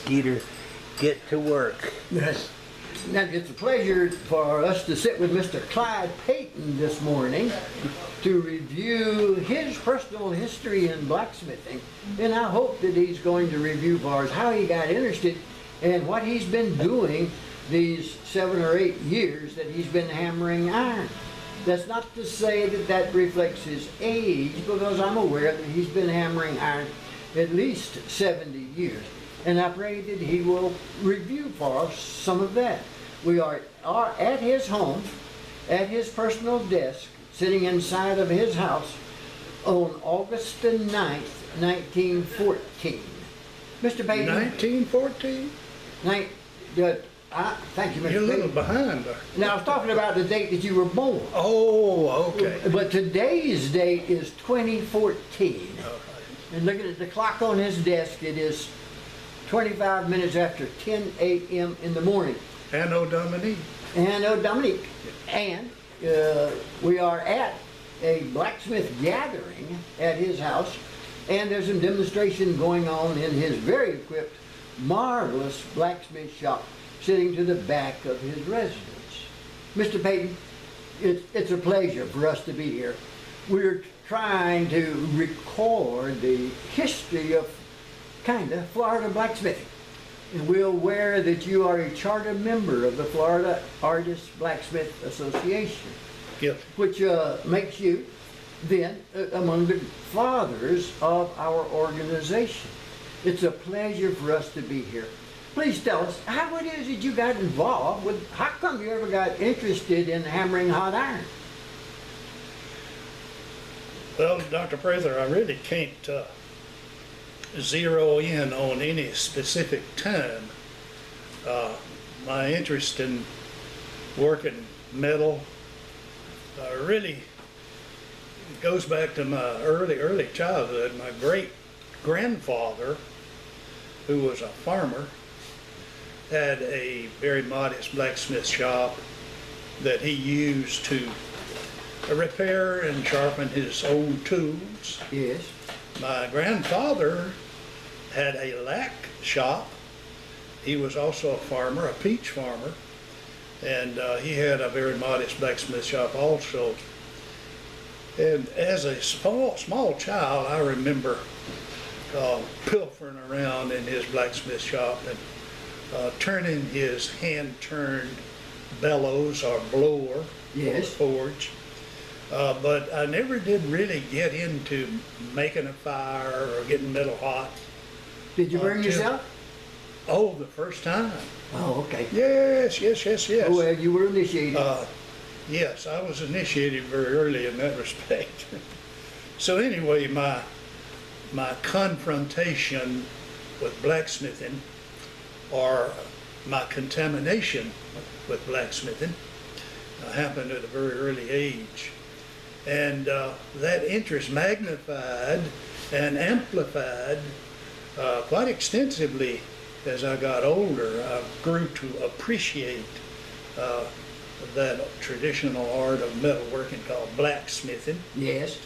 Skeeter get to work. Yes. Now, it's a pleasure for us to sit with Mr. Clyde Payton this morning to review his personal history in blacksmithing. And I hope that he's going to review for us how he got interested and what he's been doing these 7 or 8 years that he's been hammering iron. That's not to say that that reflects his age, because I'm aware that he's been hammering iron at least 70 years. And I pray that he will review for us some of that. We are at his home, at his personal desk, sitting inside of his house on August the 9th, 1914. Mr. Payton. 1914? Thank you, Mr. You're a little Payton. behind there. Now, I was talking about the date that you were born. Oh, okay. But today's date is 2014. And looking at the clock on his desk, it is 25 minutes after 10 a.m. in the morning. Anno Domini. Anno Dominique. And we are at a blacksmith gathering at his house, and there's a demonstration going on in his very equipped, marvelous blacksmith shop sitting to the back of his residence. Mr. Payton, it's a pleasure for us to be here. We're trying to record the history of Florida blacksmithing. And we're aware that you are a charter member of the Florida Artists Blacksmith Association. Yep. Which makes you then among the fathers of our organization. It's a pleasure for us to be here. Please tell us how it is that you got involved with, how come you ever got interested in hammering hot iron? Well, Dr. Prather, I really can't zero in on any specific time. My interest in working metal really goes back to my early childhood. My great grandfather, who was a farmer, had a very modest blacksmith shop that he used to repair and sharpen his own tools. Yes. My grandfather had a lac shop. He was also a farmer, a peach farmer, and he had a very modest blacksmith shop also. And as a small child, I remember pilfering around in his blacksmith shop and turning his hand-turned bellows or blower, Yes. forge. But I never did really get into making a fire or getting metal hot. Did you burn yourself? Oh, the first time. Oh, okay. Yes. Oh, well, you were initiated. Yes, I was initiated very early in that respect. So anyway, my confrontation with blacksmithing, or my contamination with blacksmithing, happened at a very early age. And that interest magnified and amplified quite extensively as I got older. I grew to appreciate that traditional art of metalworking called blacksmithing. Yes.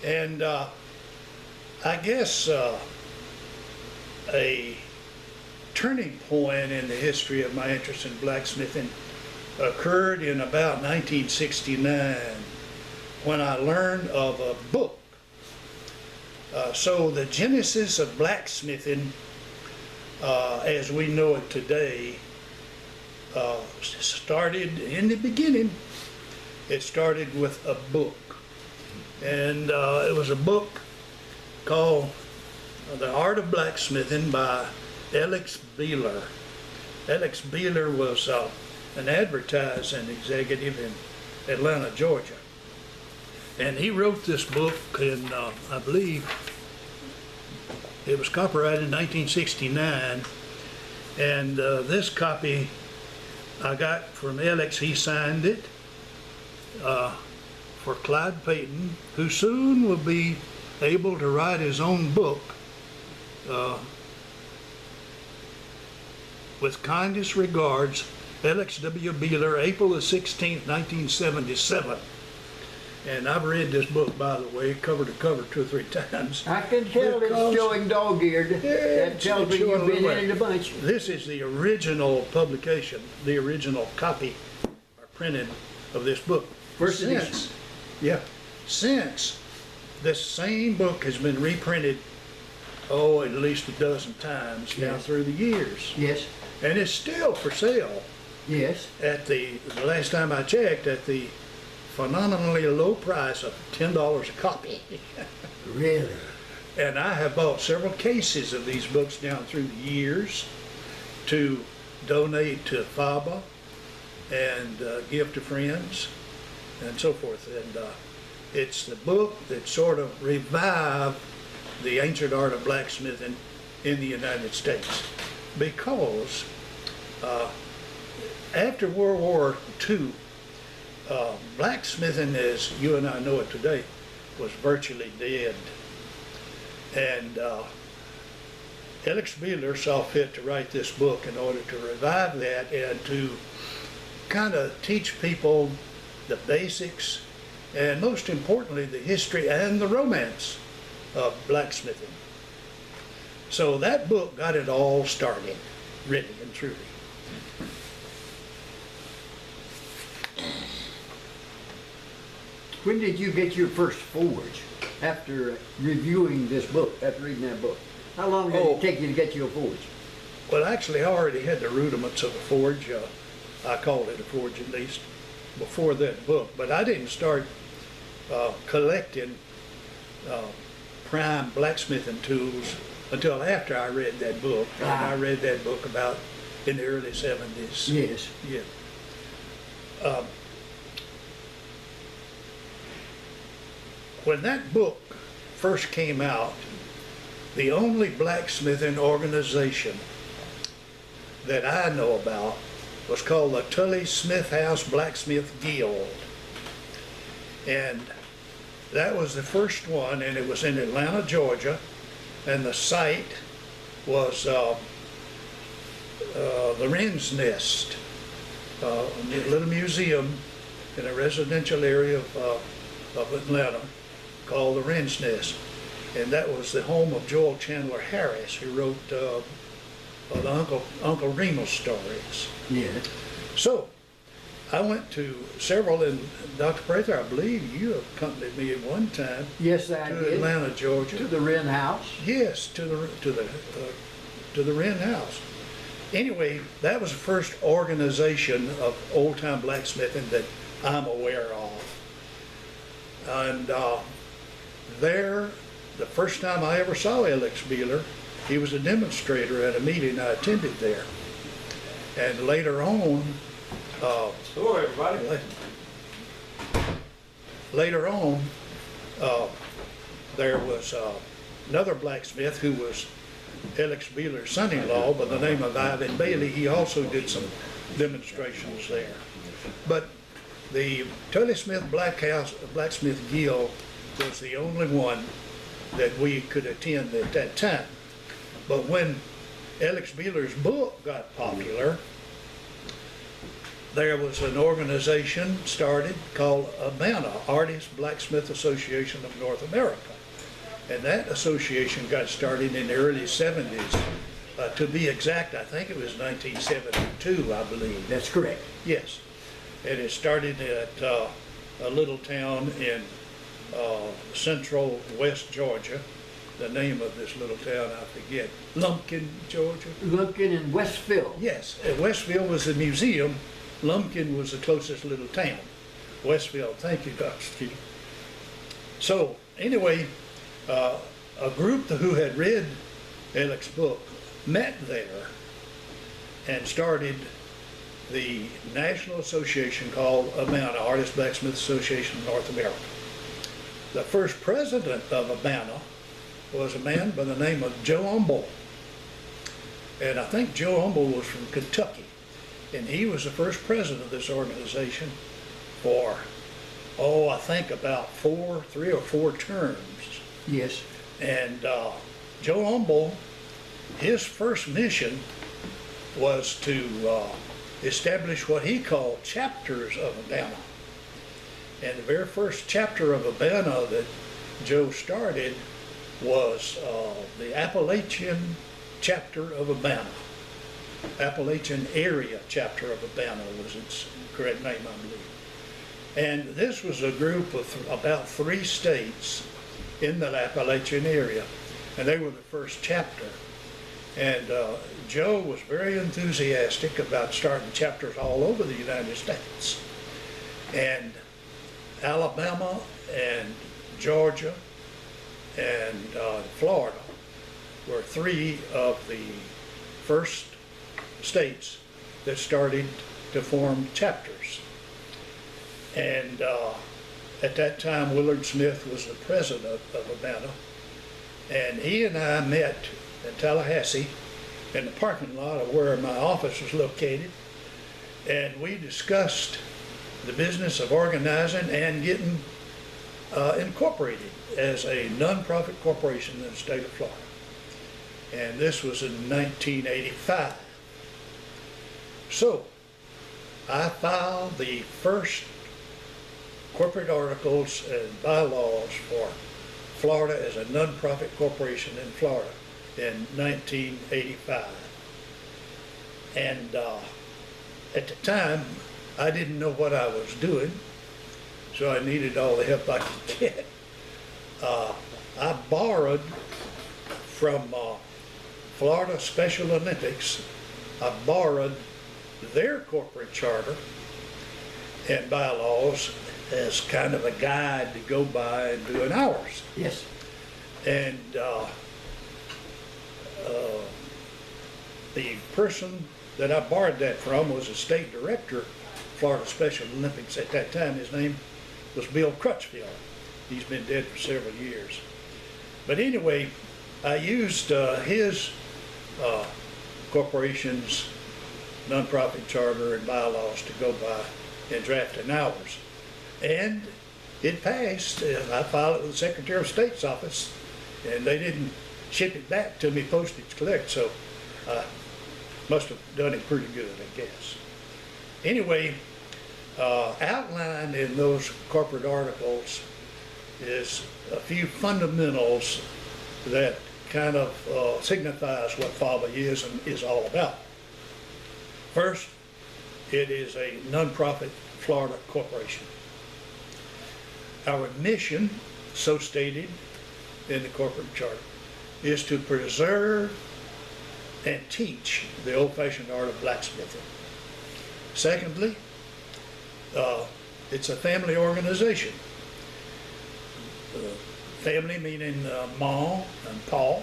And I guess a turning point in the history of my interest in blacksmithing occurred in about 1969 when I learned of a book. So the genesis of blacksmithing as we know it today started in the beginning. It started with a book, and it was a book called The Art of Blacksmithing by Alex Beeler. Alex Beeler was an advertising executive in Atlanta, Georgia. And he wrote this book in, I believe, it was copyrighted in 1969. And this copy I got from Alex. He signed it for Clyde Payton, who soon will be able to write his own book. With kindest regards, Alex W. Beeler, April the 16th, 1977. And I've read this book, by the way, cover to cover 2 or 3 times. I can tell Because- it's showing dog-eared. That tells me you've been in it a bunch. This is the original publication, the original copy or printed of this book. First edition. Since this same book has been reprinted, at least a dozen times down Yes. through the years. Yes, And it's still for sale yes. at the last time I checked, at the phenomenally low price of $10 a copy. Really? And I have bought several cases of these books down through the years to donate to FABA and give to friends and so forth. And it's the book that sort of revived the ancient art of blacksmithing in the United States. Because after World War II, blacksmithing as you and I know it today was virtually dead. And Alex Beeler saw fit to write this book in order to revive that and to kind of teach people the basics and most importantly the history and the romance of blacksmithing. So that book got it all started, really and truly. When did you get your first forge after reviewing this book, after reading that book? How long did it take you to get you a forge? Well, actually, I already had the rudiments of a forge. I called it a forge at least before that book. But I didn't start collecting prime blacksmithing tools until after I read that book. And I read that book about in the early 70s. Yes. Yeah. When that book first came out, the only blacksmithing organization that I know about was called the Tully Smith House Blacksmith Guild. And that was the first one, and it was in Atlanta, Georgia, and the site was the Wren's Nest, a little museum in a residential area of Atlanta called the Wren's Nest. And that was the home of Joel Chandler Harris, who wrote the Uncle Remus stories. Yeah. So I went to several, and Dr. Prather, I believe you accompanied me at one time Yes, I to did. Atlanta, Georgia. To the Wren House. Yes, to the Wren House. Anyway, that was the first organization of old-time blacksmithing that I'm aware of. And there, the first time I ever saw Alex Beeler, he was a demonstrator at a meeting I attended there. And later on, Hello, everybody. later on, there was another blacksmith who was Alex Beeler's son-in-law by the name of Ivan Bailey. He also did some demonstrations there. But the Tully Smith Blacksmith Guild was the only one that we could attend at that time. But when Alex Beeler's book got popular, there was an organization started called ABANA, Artist Blacksmith Association of North America. And that association got started in the early 70s. To be exact, I think it was 1972, I believe. That's correct. Yes. And it started at a little town in central West Georgia. The name of this little town, I forget. Lumpkin, Georgia? Lumpkin and Westville. Yes. Westville was the museum. Lumpkin was the closest little town. Westville, thank you, Dr. Steve. So, anyway, a group who had read Alex's book met there and started the national association called ABANA, Artist Blacksmith Association of North America. The first president of ABANA was a man by the name of Joe Humble. And I think Joe Humble was from Kentucky. And he was the first president of this organization for, I think about 3 or 4 terms. Yes. And Joe Humble, his first mission was to establish what he called chapters of ABANA. And the very first chapter of Urbana that Joe started was the Appalachian chapter of Urbana. Appalachian area chapter of Urbana was its correct name, I believe. And this was a group of about 3 states in the Appalachian area, and they were the first chapter. And Joe was very enthusiastic about starting chapters all over the United States. And Alabama and Georgia and Florida were 3 of the first states that started to form chapters. And at that time, Willard Smith was the president of Urbana, and he and I met in Tallahassee in the parking lot of where my office was located, and we discussed the business of organizing and getting incorporated as a nonprofit corporation in the state of Florida. And this was in 1985. So I filed the first corporate articles and bylaws for Florida as a nonprofit corporation in Florida in 1985. And at the time, I didn't know what I was doing, so I needed all the help I could get. I borrowed from Florida Special Olympics, I borrowed their corporate charter and bylaws as kind of a guide to go by and doing ours. Yes. And the person that I borrowed that from was a state director of Florida Special Olympics at that time. His name was Bill Crutchfield. He's been dead for several years. But anyway, I used his corporation's nonprofit charter and bylaws to go by in drafting ours. And it passed. I filed it with the Secretary of State's office, and they didn't ship it back to me postage collect, so I must have done it pretty good, I guess. Anyway, outlined in those corporate articles is a few fundamentals that kind of signifies what FABA is and is all about. First, it is a nonprofit Florida corporation. Our mission, so stated in the corporate charter, is to preserve and teach the old-fashioned art of blacksmithing. Secondly, it's a family organization. Family meaning Ma and Pa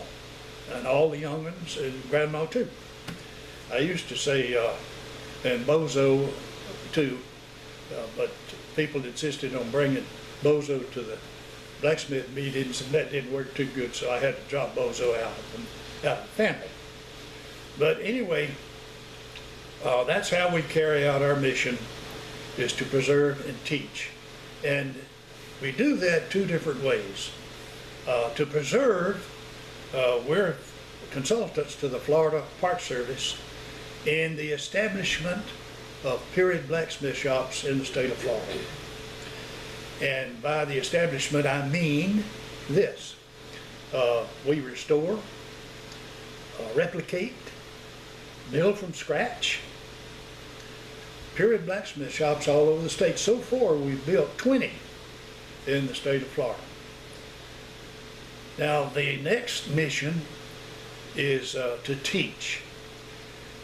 and all the young ones and Grandma too. I used to say, and Bozo too, but people insisted on bringing Bozo to the blacksmith meetings, and that didn't work too good, so I had to drop Bozo out of the family. But anyway, that's how we carry out our mission, is to preserve and teach. And we do that 2 different ways. To preserve, we're consultants to the Florida Park Service in the establishment of period blacksmith shops in the state of Florida. And by the establishment, I mean this. We restore, replicate, build from scratch period blacksmith shops all over the state. So far, we've built 20 in the state of Florida. Now, the next mission is to teach.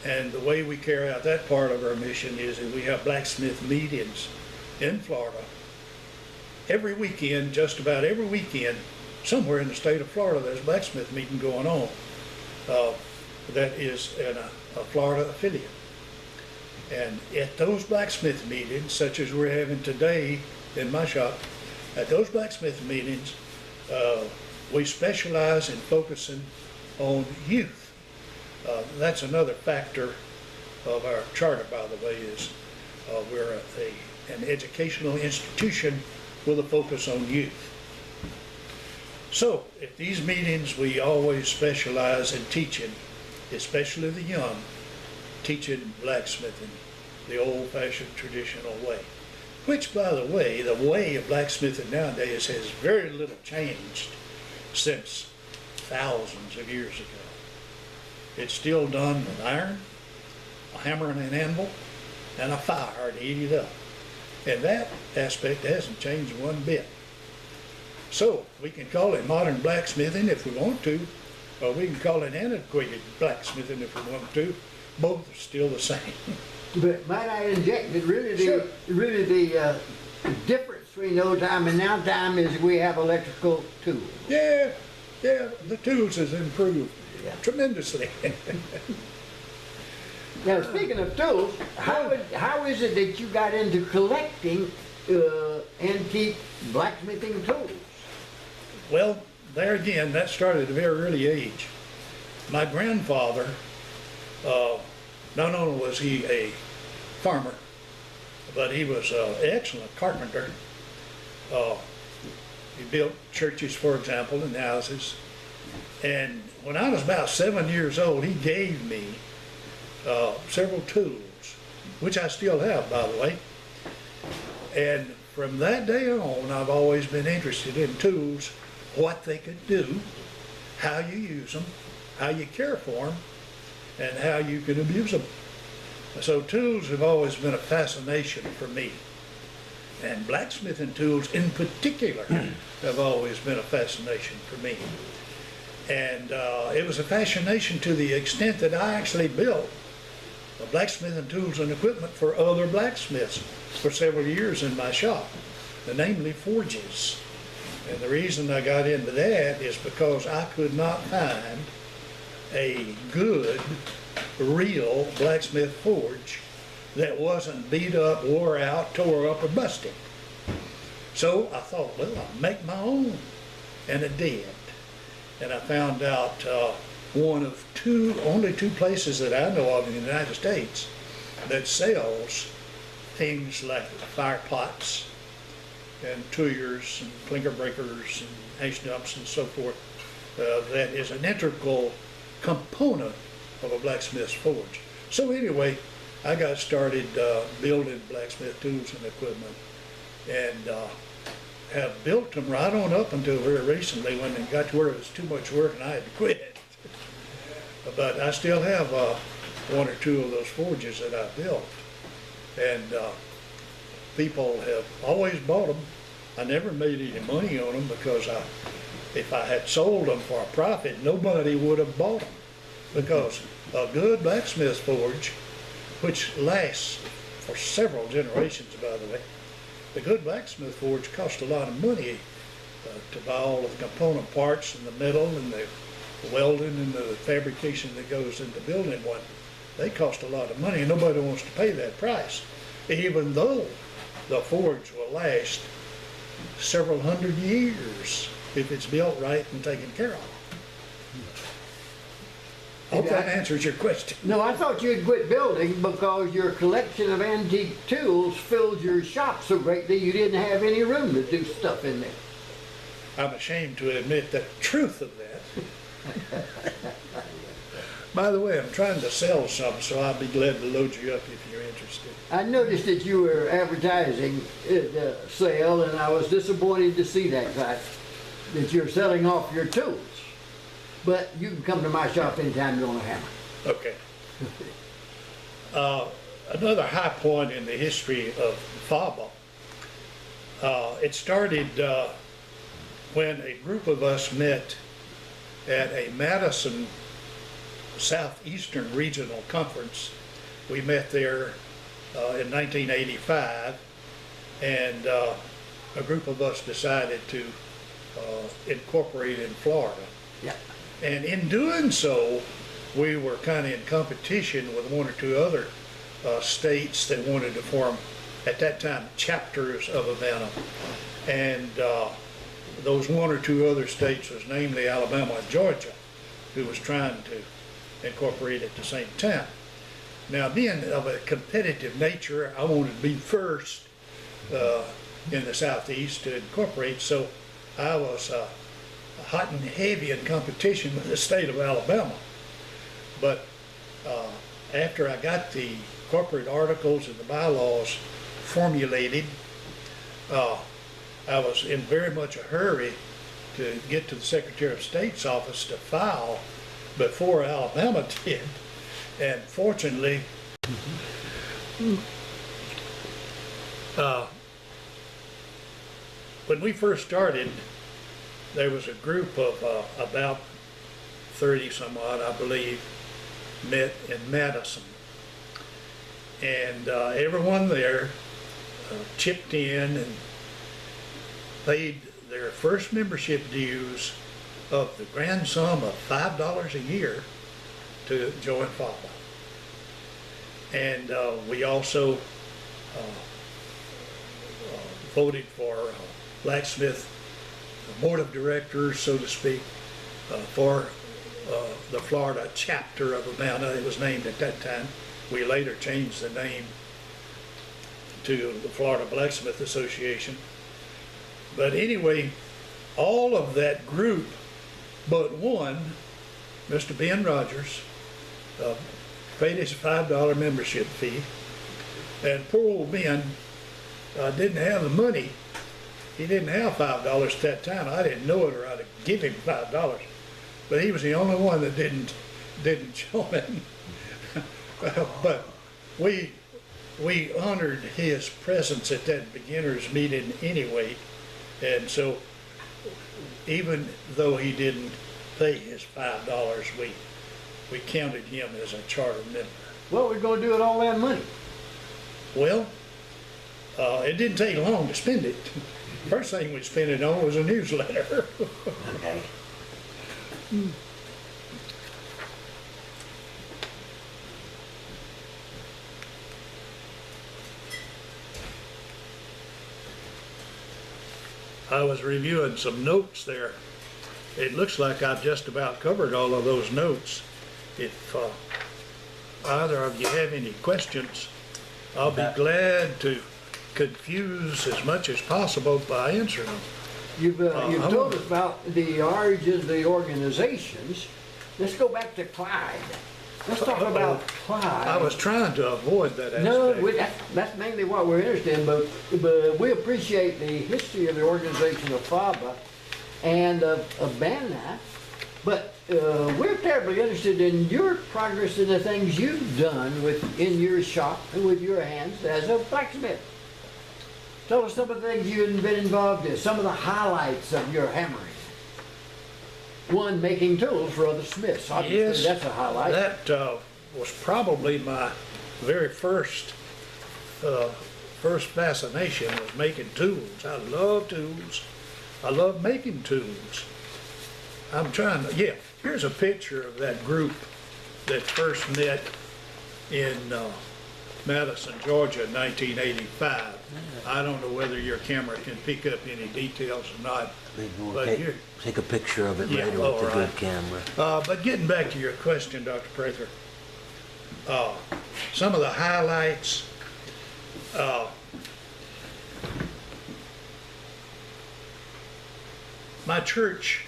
And the way we carry out that part of our mission is that we have blacksmith meetings in Florida every weekend, just about every weekend, somewhere in the state of Florida, there's a blacksmith meeting going on that is in a Florida affiliate. And at those blacksmith meetings, such as we're having today in my shop, at those blacksmith meetings, we specialize in focusing on youth. That's another factor of our charter, by the way, is we're an educational institution with a focus on youth. So at these meetings, we always specialize in teaching, especially the young, teaching blacksmithing the old-fashioned traditional way. which, by the way of blacksmithing nowadays has very little changed since thousands of years ago. It's still done with iron, a hammer and an anvil, and a fire to heat it up. And that aspect hasn't changed one bit. So we can call it modern blacksmithing if we want to, or we can call it antiquated blacksmithing if we want to. Both are still the same. But might I interject that really Sure. the difference between old time and now time is we have electrical tools. Yeah, the tools has improved tremendously. Now, speaking of tools, how is it that you got into collecting antique blacksmithing tools? Well, there again, that started at a very early age. My grandfather, not only was he a farmer, but he was an excellent carpenter. He built churches, for example, and houses. And when I was about 7 years old, he gave me several tools, which I still have, by the way. And from that day on, I've always been interested in tools, what they could do, how you use them, how you care for them, and how you can abuse them. So tools have always been a fascination for me. And blacksmithing tools in particular have always been a fascination for me. And it was a fascination to the extent that I actually built blacksmithing tools and equipment for other blacksmiths for several years in my shop, namely forges. And the reason I got into that is because I could not find a good, real blacksmith forge that wasn't beat up, wore out, tore up, or busted. So I thought, well, I'll make my own. And I did. And I found out one of only two places that I know of in the United States that sells things like fire pots and tuyers and clinker breakers and ash dumps and so forth. That is an integral component of a blacksmith's forge. So anyway, I got started building blacksmith tools and equipment, and have built them right on up until very recently when it got to where it was too much work and I had to quit. But I still have one or two of those forges that I built, and people have always bought them. I never made any money on them because if I had sold them for a profit, nobody would have bought them. Because a good blacksmith forge, which lasts for several generations, by the way, the good blacksmith forge costs a lot of money to buy all of the component parts and the metal and the welding and the fabrication that goes into building one. They cost a lot of money and nobody wants to pay that price, even though the forge will last several hundred years if it's built right and taken care of. I hope that answers your question. No, I thought you'd quit building because your collection of antique tools filled your shop so greatly you didn't have any room to do stuff in there. I'm ashamed to admit the truth of that. By the way, I'm trying to sell some, so I'll be glad to load you up if you're interested. I noticed that you were advertising the sale, and I was disappointed to see that, Clyde, that you're selling off your tools. But you can come to my shop anytime you want a hammer. Okay. Another high point in the history of Faba, it started when a group of us met at a Madison Southeastern Regional Conference. We met there in 1985, and a group of us decided to incorporate in Florida. Yeah. And in doing so, we were kind of in competition with one or two other states that wanted to form, at that time, chapters of Havana. And those one or two other states was namely Alabama and Georgia, who was trying to incorporate at the same time. Now, being of a competitive nature, I wanted to be first in the Southeast to incorporate, so I was hot and heavy in competition with the state of Alabama. But after I got the corporate articles and the bylaws formulated I was in very much a hurry to get to the Secretary of State's office to file before Alabama did. And fortunately, when we first started, there was a group of about 30 some odd, I believe, met in Madison. And everyone there chipped in and paid their first membership dues of the grand sum of $5 a year to join FABA. And we also voted for blacksmith board of directors, so to speak, for the Florida chapter of Atlanta. It was named at that time. We later changed the name to the Florida Blacksmith Association. But anyway, all of that group but one, Mr. Ben Rogers, paid his $5 membership fee. And poor old Ben didn't have the money. He didn't have $5 at that time. I didn't know it, or I'd give him $5. But he was the only one that didn't join. But we honored his presence at that beginners meeting anyway. And so even though he didn't pay his $5, we counted him as a charter member. What we're going to do with all that money? Well, it didn't take long to spend it. First thing we spent it on was a newsletter. Okay. I was reviewing some notes there. It looks like I've just about covered all of those notes. If either of you have any questions, I'll be glad to confuse as much as possible by answering them. You've told us about the origins of the organizations. Let's go back to Clyde. Let's talk about Clyde. I was trying to avoid that aspect. No, that's mainly what we're interested in, but we appreciate the history of the organization of FABA and of BANA, but we're terribly interested in your progress and the things you've done in your shop and with your hands as a blacksmith. Tell us some of the things you've been involved in, some of the highlights of your hammering. One, making tools for other smiths. Obviously, yes, that's a highlight. That was probably my very first fascination, was making tools. I love tools. I love making tools. Here's a picture of that group that first met in Madison, Georgia in 1985. I don't know whether your camera can pick up any details or not. But take a picture of it later with the good camera. But getting back to your question, Dr. Prather, some of the highlights, my church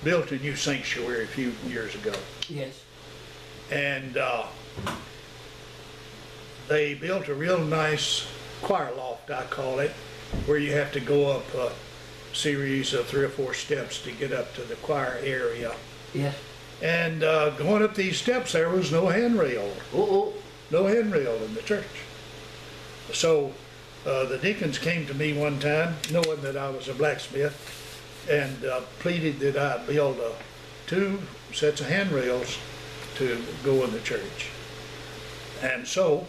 built a new sanctuary a few years ago. Yes. And they built a real nice choir loft, I call it, where you have to go up a series of 3 or 4 steps to get up to the choir area. Yes. And going up these steps, there was no handrail. No handrail in the church. So the deacons came to me one time, knowing that I was a blacksmith, and pleaded that I build 2 sets of handrails to go in the church. And so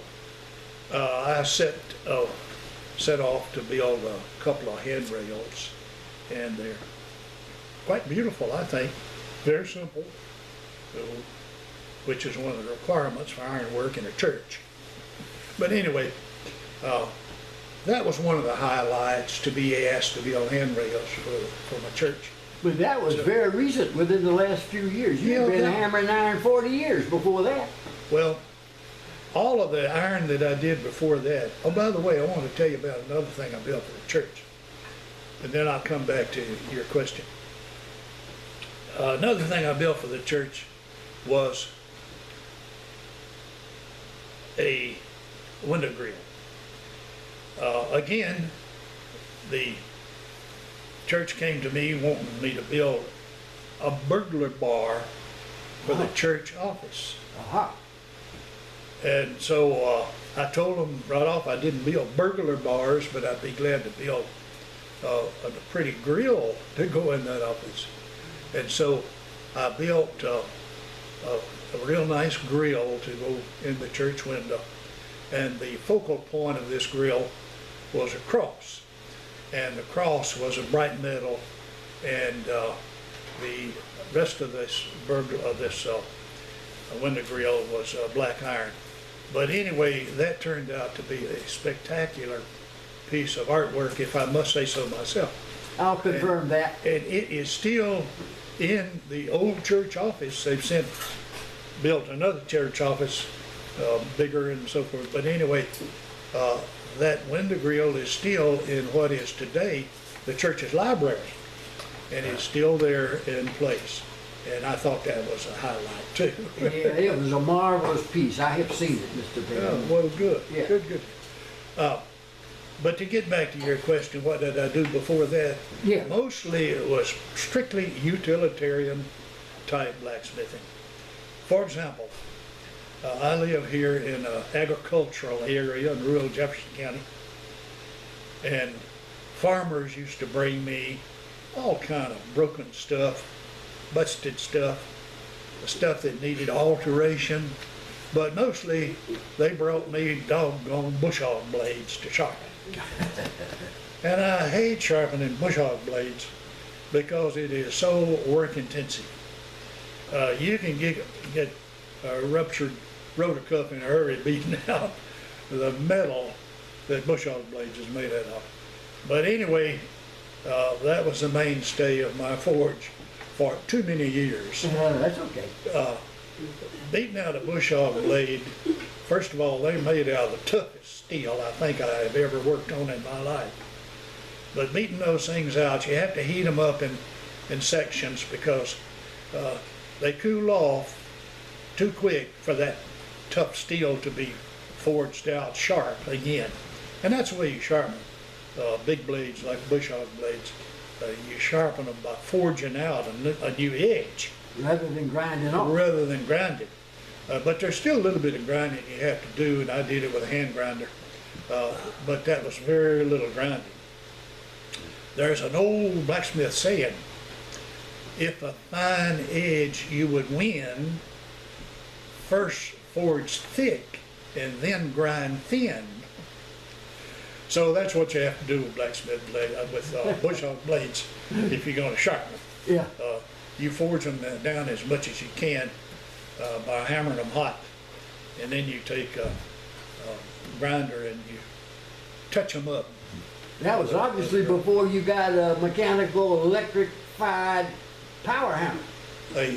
I set off to build a couple of handrails, and they're quite beautiful, I think. Very simple, which is one of the requirements for ironwork in a church. But anyway, that was one of the highlights, to be asked to build handrails for my church. But that was very recent, within the last few years. You've been hammering iron 40 years before that. Well, all of the iron that I did before that. Oh, by the way, I want to tell you about another thing I built for the church. And then I'll come back to your question. Another thing I built for the church was a window grill. Again, the church came to me wanting me to build a burglar bar for the church office. Aha. And so I told them right off I didn't build burglar bars, but I'd be glad to build a pretty grill to go in that office. And so I built a real nice grill to go in the church window. And the focal point of this grill was a cross. And the cross was a bright metal, and the rest of this window grill was black iron. But anyway, that turned out to be a spectacular piece of artwork, if I must say so myself. I'll confirm that. And it is still in the old church office. They've since built another church office, bigger and so forth. But anyway, that window grill is still in what is today the church's library, and it's still there in place. And I thought that was a highlight too. Yeah, it was a marvelous piece. I have seen it, Mr. Payton. Yeah, well, good, Yeah. good. But to get back to your question, what did I do before that? Yeah. Mostly it was strictly utilitarian type blacksmithing. For example, I live here in an agricultural area in rural Jefferson County, and farmers used to bring me all kind of broken stuff, busted stuff that needed alteration, but mostly they brought me doggone bush hog blades to sharpen. And I hate sharpening bush hog blades because it is so work intensive. You can get a ruptured rotor cuff in a hurry beating out the metal that bush hog blades is made out of. But anyway, that was the mainstay of my forge for too many years. That's okay. Beating out a bush hog blade, first of all, they're made out of the toughest steel I think I have ever worked on in my life. But beating those things out, you have to heat them up in sections because they cool off too quick for that tough steel to be forged out sharp again. And that's the way you sharpen big blades like bush hog blades. You sharpen them by forging out a new edge. Rather than grinding off. Rather than grinding. But there's still a little bit of grinding you have to do, and I did it with a hand grinder. But that was very little grinding. There's an old blacksmith saying, if a fine edge you would win, first forge thick and then grind thin. So that's what you have to do with blacksmith blade, with bush hog blades if you're going to sharpen them. Yeah. You forge them down as much as you can by hammering them hot, and then you take a grinder and you touch them up. That was obviously before you got a mechanical, electrified power hammer.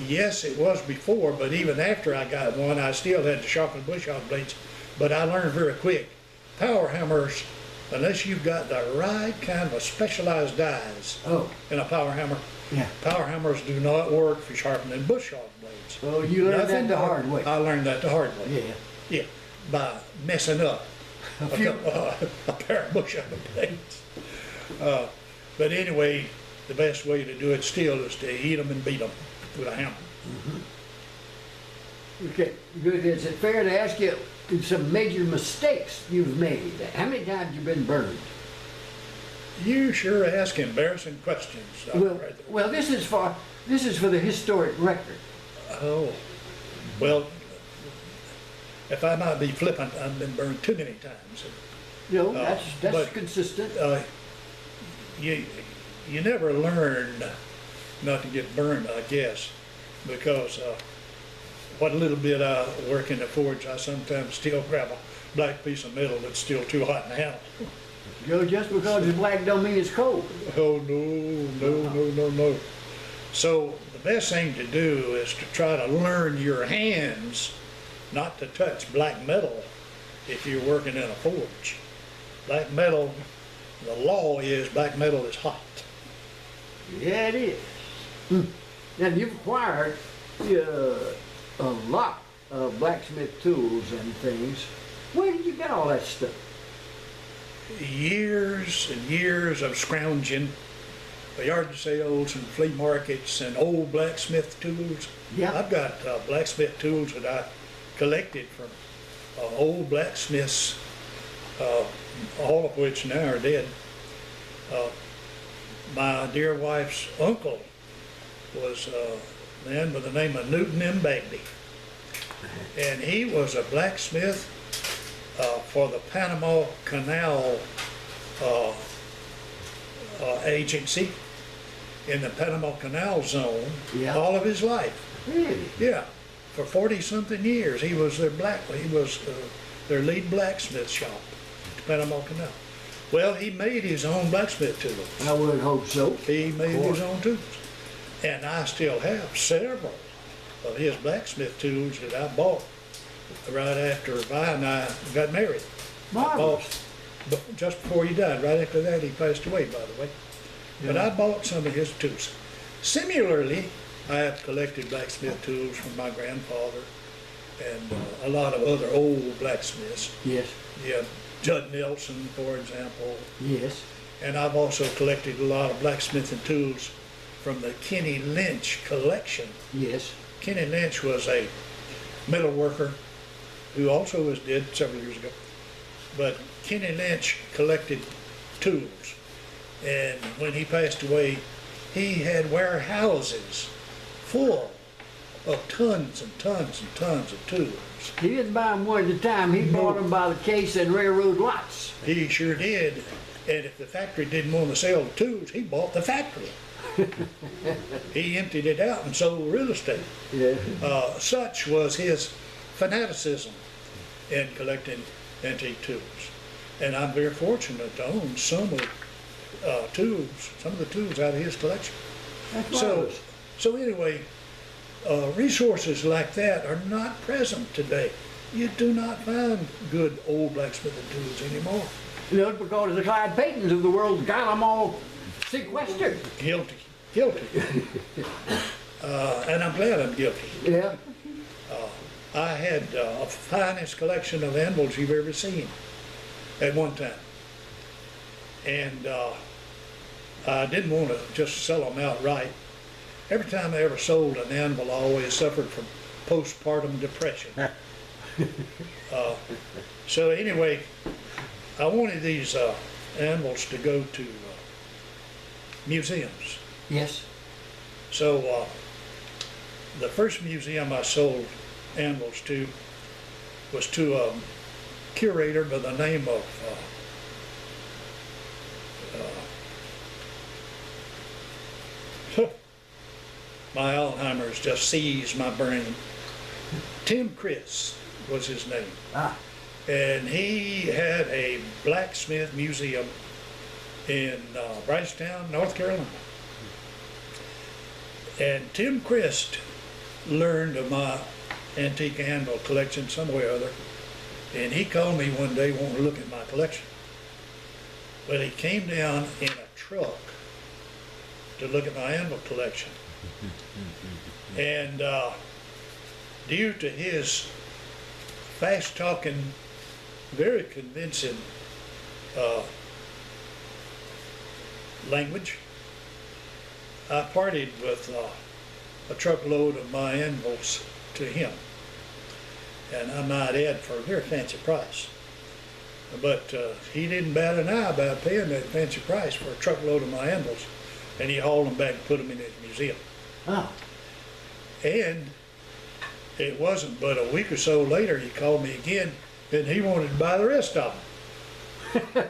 Yes, it was before, but even after I got one, I still had to sharpen bush hog blades. But I learned very quick, power hammers, unless you've got the right kind of specialized dies in a power hammer, power hammers do not work for sharpening bush hog blades. So you learned that the hard way. I learned that the hard way. Yeah, by messing up a pair of bush hog blades. But anyway, the best way to do it still is to heat them and beat them with a hammer. Okay, good. Is it fair to ask you some major mistakes you've made? How many times have you been burned? You sure ask embarrassing questions, Dr. Clyde. Well, this is for the historic record. Oh, well, if I might be flippant, I've been burned too many times. No, that's but, consistent. You never learn not to get burned, I guess, because what little bit I work in the forge, I sometimes still grab a black piece of metal that's still too hot to handle. Just because it's black don't mean it's cold. Oh, no. So the best thing to do is to try to learn your hands not to touch black metal if you're working in a forge. Black metal, the law is black metal is hot. Yeah, it is. Now, you've acquired a lot of blacksmith tools and things. Where did you get all that stuff? years and years of scrounging yard sales and flea markets and old blacksmith tools. Yeah. I've got blacksmith tools that I collected from old blacksmiths, all of which now are dead. My dear wife's uncle was a man by the name of Newton M. Bagby, and he was a blacksmith for the Panama Canal agency in the Panama Canal zone Yeah. all of his life. Really? Yeah, for 40-something years, he was their lead blacksmith shop, at the Panama Canal. Well, he made his own blacksmith tools. I would hope so. He made his own tools. And I still have several of his blacksmith tools that I bought right after Vi and I got married. Marvelous. But just before he died, right after that, he passed away, by the way. But I bought some of his tools. Similarly, I have collected blacksmith tools from my grandfather and a lot of other old blacksmiths. Yes. Yeah, Judd Nelson, for example. Yes. And I've also collected a lot of blacksmithing tools from the Kenny Lynch collection. Yes. Kenny Lynch was a metal worker who also was dead several years ago. But Kenny Lynch collected tools. And when he passed away, he had warehouses full of tons and tons and tons of tools. He didn't buy them one at a time. He bought them by the case and railroad lots. He sure did. And if the factory didn't want to sell the tools, he bought the factory. He emptied it out and sold real estate. Yeah. Such was his fanaticism in collecting antique tools. And I'm very fortunate to own some of the tools out of his collection. That's So, marvelous. so anyway, resources like that are not present today. You do not find good old blacksmithing tools anymore. You know, because the Clyde Paytons of the world got them all sequestered. Guilty. And I'm glad I'm guilty. Yeah. I had a finest collection of anvils you've ever seen at one time. And I didn't want to just sell them outright. Every time I ever sold an anvil, I always suffered from postpartum depression. So anyway, I wanted these anvils to go to museums. Yes. So the first museum I sold anvils to was to a curator by the name of my Alzheimer's just seized my brain. Tim Chris was his name. Ah. And he had a blacksmith museum in Brycetown, North Carolina. And Tim Christ learned of my antique anvil collection some way or other, and he called me one day wanting to look at my collection. Well, he came down in a truck to look at my anvil collection. And due to his fast-talking, very convincing language, I parted with a truckload of my anvils to him, and I might add for a very fancy price. But he didn't bat an eye about paying that fancy price for a truckload of my anvils, and he hauled them back and put them in his museum. Ah. And it wasn't but a week or so later he called me again, and he wanted to buy the rest of them.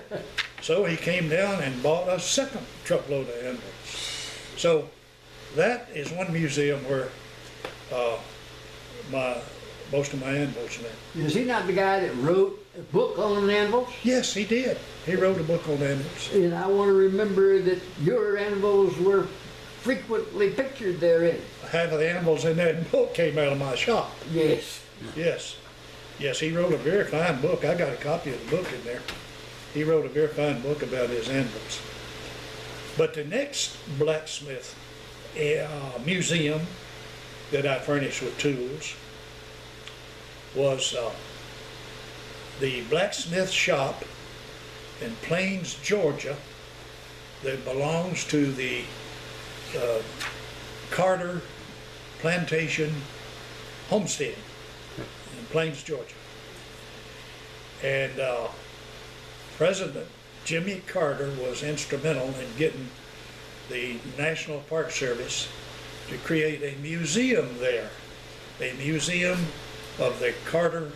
So he came down and bought a second truckload of anvils. So that is one museum where most of my anvils are. Is he not the guy that wrote a book on anvils? Yes, he did. He wrote a book on anvils. And I want to remember that your anvils were frequently pictured therein. Half of the anvils in that book came out of my shop. Yes. Yes. Yes, he wrote a very fine book. I got a copy of the book in there. He wrote a very fine book about his anvils. But the next blacksmith museum that I furnished with tools was the blacksmith shop in Plains, Georgia, that belongs to the Carter Plantation Homestead in Plains, Georgia. And President Jimmy Carter was instrumental in getting the National Park Service to create a museum there, a museum of the Carter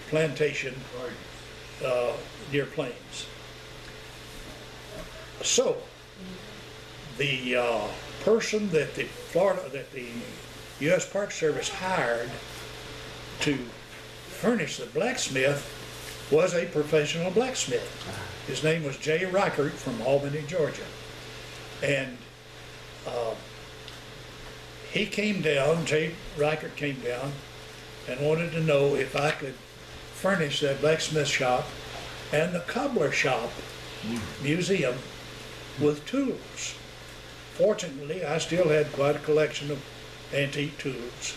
Plantation near Plains. So, the person that the U.S. Park Service hired to furnish the blacksmith was a professional blacksmith. His name was J. Reichert from Albany, Georgia. And he came down, J. Reichert came down and wanted to know if I could furnish that blacksmith shop and the cobbler shop museum with tools. Fortunately, I still had quite a collection of antique tools.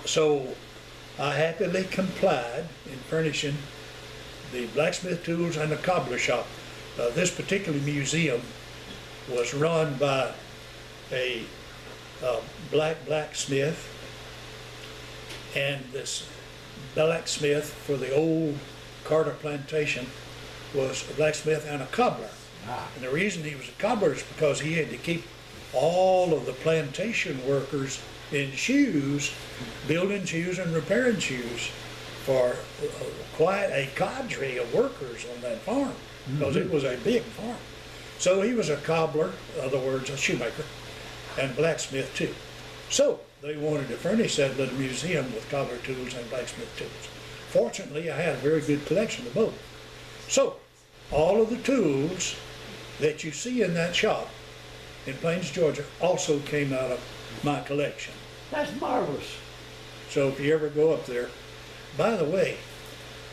So I happily complied in furnishing the blacksmith tools and the cobbler shop. This particular museum was run by a blacksmith, and this blacksmith for the old Carter Plantation was a blacksmith and a cobbler. And the reason he was a cobbler is because he had to keep all of the plantation workers in shoes, building shoes and repairing shoes for quite a cadre of workers on that farm, because it was a big farm. So he was a cobbler, in other words, a shoemaker, and blacksmith too. So they wanted to furnish that little museum with cobbler tools and blacksmith tools. Fortunately, I had a very good collection of both. So all of the tools that you see in that shop in Plains, Georgia, also came out of my collection. That's marvelous. So if you ever go up there, by the way,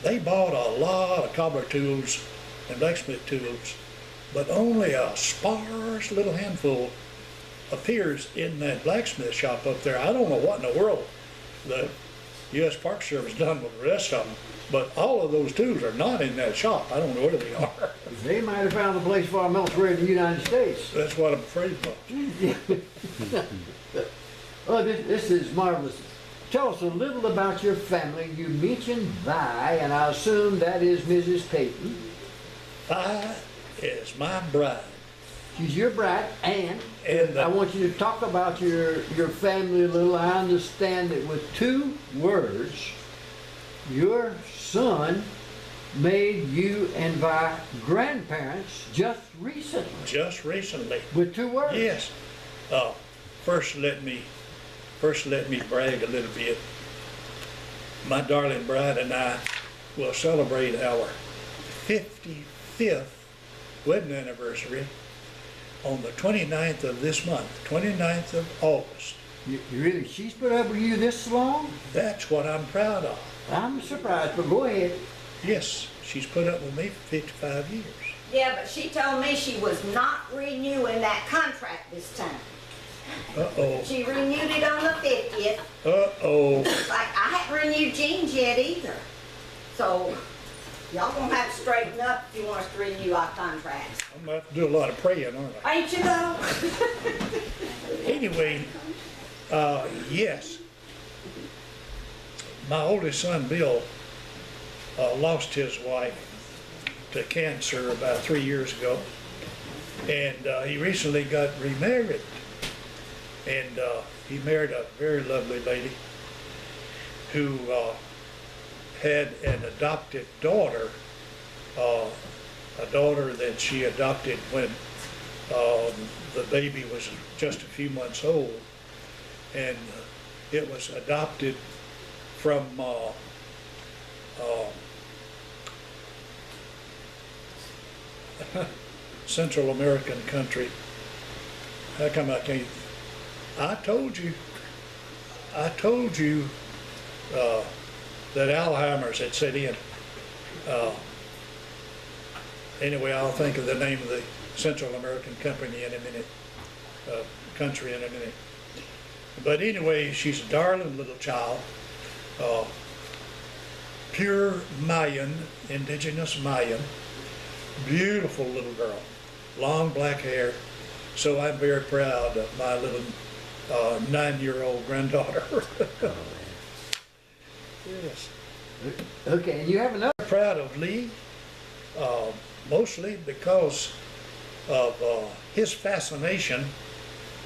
they bought a lot of cobbler tools and blacksmith tools, but only a sparse little handful appears in that blacksmith shop up there. I don't know what in the world the U.S. Park Service done with the rest of them, but all of those tools are not in that shop. I don't know where they are. They might have found a place for them elsewhere in the United States. That's what I'm afraid of. Oh, this is marvelous. Tell us a little about your family. You mentioned Vi, and I assume that is Mrs. Payton. Vi is my bride. She's your bride, and And I want you to talk about your family a little. I understand that with 2 words, your son made you and Vi grandparents just recently. Just recently. With 2 words? Yes. First let me brag a little bit. My darling bride and I will celebrate our 55th wedding anniversary on the 29th of this month, 29th of August. You really, she's put up with you this long? That's what I'm proud of. I'm surprised, but go ahead. Yes, she's put up with me for 55 years. Yeah, but she told me she was not renewing that contract this time. Uh-oh. She renewed it on the 50th. Uh-oh. Like, I hadn't renewed Jean's yet either. So, y'all gonna have to straighten up if you want us to renew our contracts. I'm gonna have to do a lot of praying, aren't I? Ain't you though? Anyway, yes. My oldest son, Bill, lost his wife to cancer about 3 years ago. And he recently got remarried. And he married a very lovely lady who had an adopted daughter, a daughter that she adopted when the baby was just a few months old. And it was adopted from Central American country. How come I can't? I told you that Alzheimer's had set in. Anyway, I'll think of the name of the Central American company in a minute, country in a minute. But anyway, she's a darling little child, pure Mayan, indigenous Mayan, beautiful little girl, long black hair. So I'm very proud of my little 9-year-old granddaughter. Yes. Okay, and you have another. Proud of Lee, mostly because of his fascination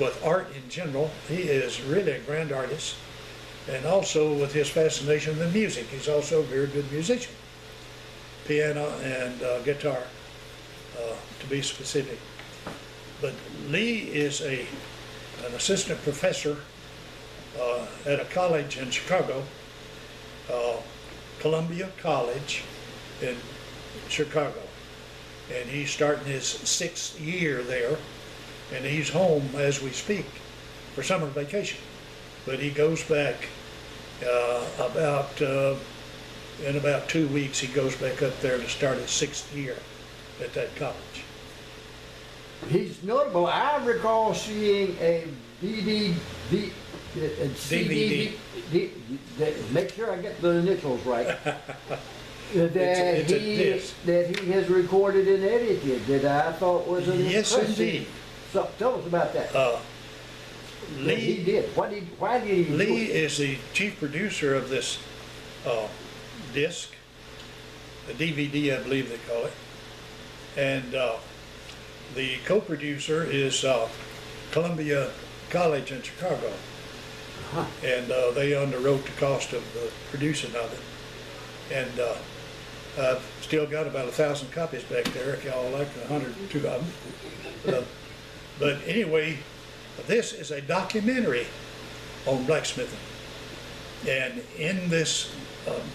with art in general. He is really a grand artist, and also with his fascination with music. He's also a very good musician, piano and guitar, to be specific. But Lee is an assistant professor at a college in Chicago, Columbia College in Chicago. And he's starting his 6th year there, and he's home as we speak for summer vacation. But he goes back in about 2 weeks, he goes back up there to start his 6th year at that college. He's notable. I recall seeing a DVD. Make sure I get the initials right. that he has recorded and edited that I thought was an Yes, impressive. indeed. So tell us about that. That he did. Why did he do Lee it? is the chief producer of this disc, the DVD, I believe they call it, and the co-producer is Columbia College in Chicago. Uh-huh. And they underwrote the cost of the producing of it. And I've still got about 1,000 copies back there, if y'all like 102 of them. But anyway, this is a documentary on blacksmithing. And in this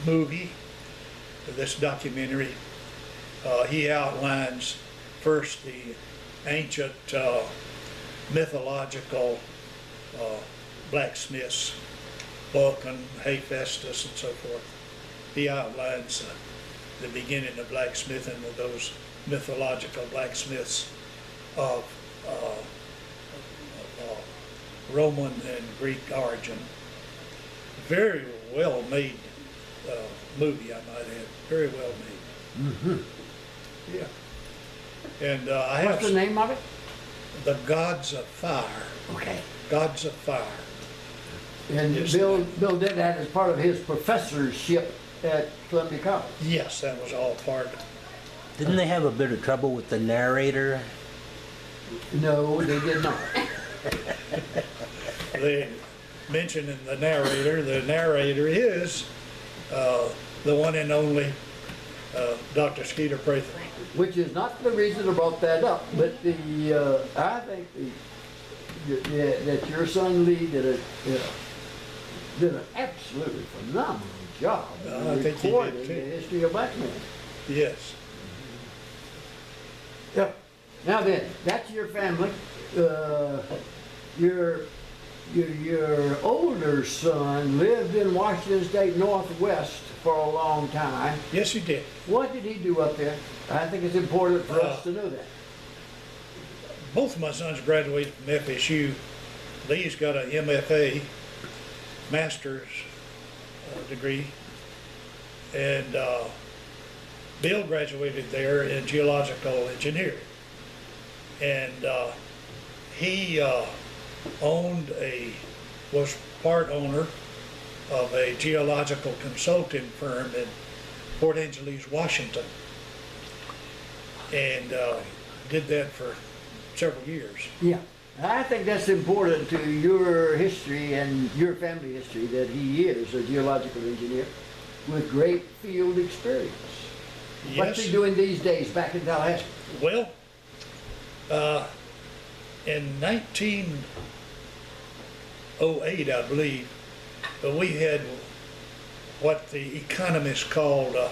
movie, this documentary, he outlines first the ancient mythological blacksmiths, Vulcan, Hephaestus, and so forth. He outlines the beginning of blacksmithing with those mythological blacksmiths of Roman and Greek origin. Very well made movie, I might add. Very well made. Mm-hmm. Yeah. And I have What's the name of it? The Gods of Fire. Okay. Gods of Fire. And Yes. Bill did that as part of his professorship at Columbia College. Yes, that was all part. Didn't they have a bit of trouble with the narrator? No, they did not. They mentioned in the narrator is the one and only Dr. Skeeter Prather. Which is not the reason I brought that up, but I think that your son Lee did an absolutely phenomenal job I think he did recording the too. history of blacksmithing. Yes. Yeah. Now then, that's your family. Your older son lived in Washington State Northwest for a long time. Yes, he did. What did he do up there? I think it's important for us to know that. Both of my sons graduated from FSU. Lee's got an MFA, master's degree, and Bill graduated there in geological engineering. And he was part owner of a geological consulting firm in Port Angeles, Washington, and did that for several years. Yeah. I think that's important to your history and your family history that he is a geological engineer with great field experience. Yes. What's he doing these days back in Tallahassee? Well, in 1908, I believe, we had what the economists called a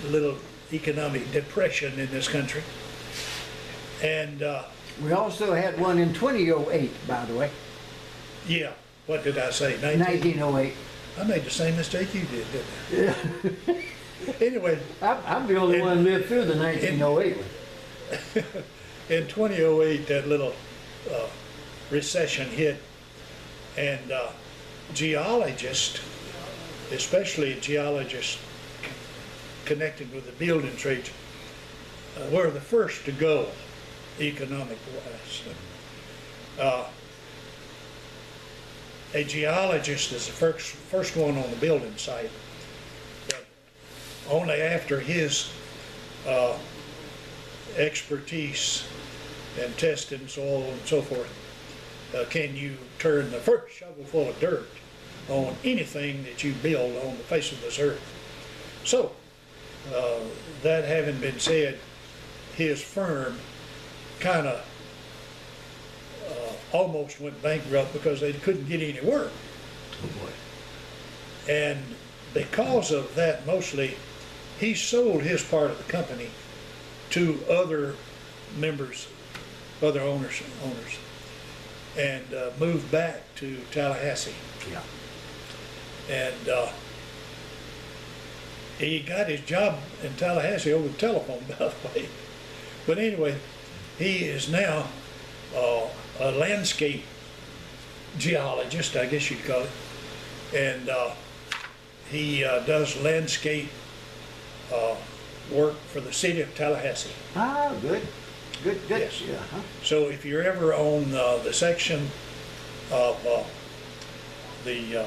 little economic depression in this country. And We also had one in 2008, by the way. yeah, what did I say? 1908. I made the same mistake you did, didn't I? Anyway, I'm the only one who lived through the 1908 one. in 2008, that little recession hit, and geologists, especially geologists connected with the building trades, were the first to go economic-wise. A geologist is the first one on the building site, but only after his expertise and testing soil and so forth can you turn the first shovel full of dirt on anything that you build on the face of this earth. So, that having been said, his firm kind of almost went bankrupt because they couldn't get any work. Oh boy. And because of that, mostly, he sold his part of the company to other members, other owners, and moved back to Tallahassee. Yeah. And he got his job in Tallahassee over the telephone, by the way. But anyway, he is now a landscape geologist, I guess you'd call it. And he does landscape work for the city of Tallahassee. Ah, good. Good. Yes. Yeah. Huh? So if you're ever on the section of the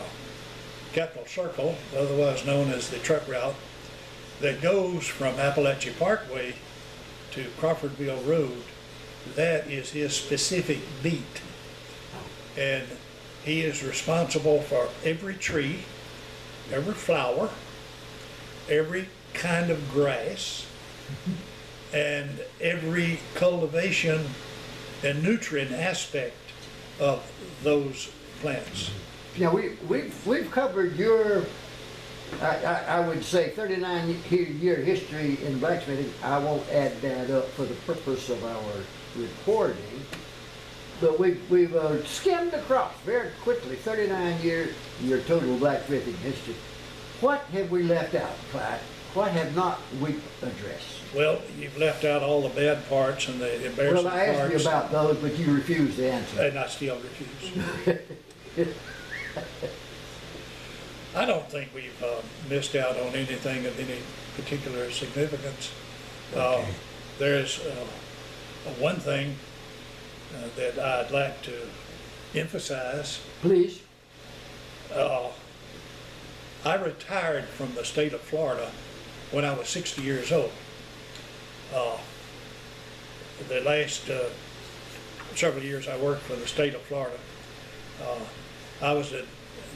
Capitol Circle, otherwise known as the truck route, that goes from Appalachia Parkway to Crawfordville Road, that is his specific beat. And he is responsible for every tree, every flower, every kind of grass, and every cultivation and nutrient aspect of those plants. Now we've covered your, I would say 39-year history in blacksmithing. I won't add that up for the purpose of our recording, but we've skimmed across very quickly 39 your total blacksmithing history. What have we left out, Clyde? What have not we addressed? Well, you've left out all the bad parts and the embarrassing Well, I asked parts. you about those, but you refused to answer. And I still refuse. I don't think we've missed out on anything of any particular significance. Okay. There's one thing that I'd like to emphasize. Please. I retired from the state of Florida when I was 60 years old. The last several years I worked for the state of Florida. I was an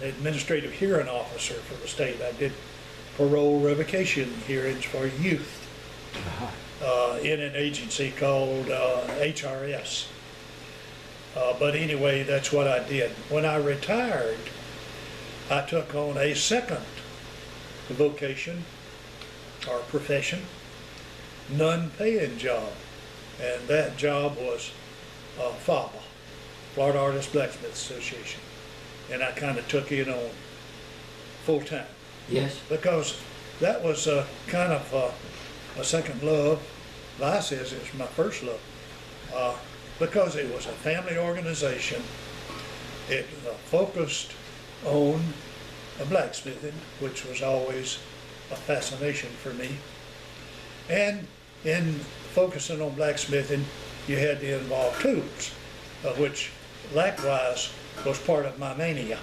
administrative hearing officer for the state. I did parole revocation hearings for youth in an agency called HRS. But anyway, that's what I did. When I retired, I took on a second vocation or profession, non-paying job. And that job was FABA, Florida Artists Blacksmith Association. And I kind of took it on full time. Yes. Because that was kind of a second love. Vi says it was my first love. Because it was a family organization. It focused on blacksmithing, which was always a fascination for me. And in focusing on blacksmithing, you had to involve tools, which likewise was part of my mania.